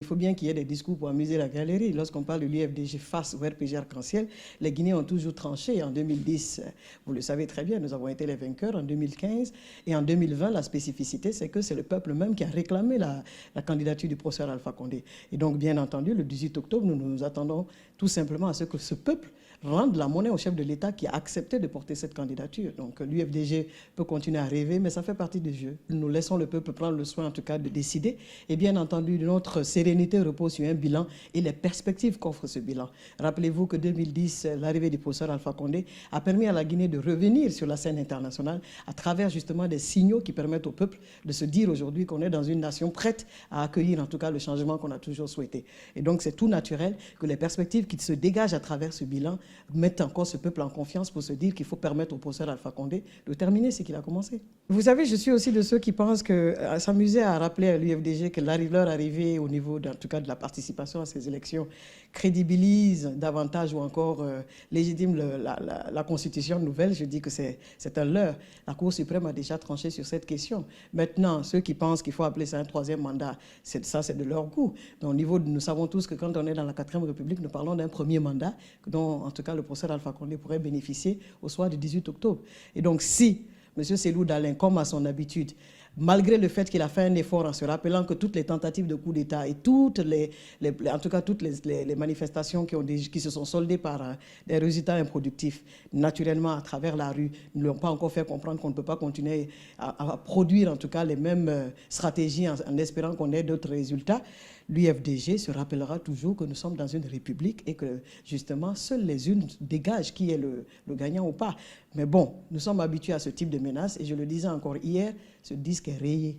faut bien qu'il y ait des discours pour amuser la galerie. Lorsqu'on parle de l'UFDG face au RPG Arc-en-Ciel, les Guinéens ont toujours tranché. En 2010, vous le savez très bien, nous avons été les vainqueurs en 2015. Et en 2020, la spécificité, c'est que c'est le peuple même qui a réclamé la candidature du professeur Alpha Condé. Et donc, bien entendu, le 18 octobre, nous nous attendons tout simplement à ce que ce peuple rendre la monnaie au chef de l'État qui a accepté de porter cette candidature. Donc l'UFDG peut continuer à rêver, mais ça fait partie du jeu. Nous laissons le peuple prendre le soin, en tout cas, de décider. Et bien entendu, notre sérénité repose sur un bilan et les perspectives qu'offre ce bilan. Rappelez-vous que 2010, l'arrivée du professeur Alpha Condé a permis à la Guinée de revenir sur la scène internationale à travers justement des signaux qui permettent au peuple de se dire aujourd'hui qu'on est dans une nation prête à accueillir en tout cas le changement qu'on a toujours souhaité. Et donc c'est tout naturel que les perspectives qui se dégagent à travers ce bilan mettre encore ce peuple en confiance pour se dire qu'il faut permettre au professeur Alpha Condé de terminer ce qu'il a commencé. Vous savez, je suis aussi de ceux qui pensent que s'amuser à rappeler à l'UFDG que leur arrivée au niveau, en tout cas, de la participation à ces élections crédibilise davantage ou encore légitime la Constitution nouvelle, je dis que c'est un leurre. La Cour suprême a déjà tranché sur cette question. Maintenant, ceux qui pensent qu'il faut appeler ça un troisième mandat, ça c'est de leur goût. Mais au niveau nous savons tous que quand on est dans la 4e République, nous parlons d'un premier mandat dont, en tout cas, le professeur Alpha Condé pourrait bénéficier au soir du 18 octobre. Et donc, si M. Cellou Dalein, comme à son habitude, malgré le fait qu'il a fait un effort en se rappelant que toutes les tentatives de coup d'État et toutes en tout cas toutes les manifestations qui se sont soldées par des résultats improductifs, naturellement à travers la rue, ne lui ont pas encore fait comprendre qu'on ne peut pas continuer à produire en tout cas les mêmes stratégies en espérant qu'on ait d'autres résultats. L'UFDG se rappellera toujours que nous sommes dans une république et que justement seules les unes dégagent qui est le gagnant ou pas. Mais bon, nous sommes habitués à ce type de menaces et je le disais encore hier, ce disque est rayé.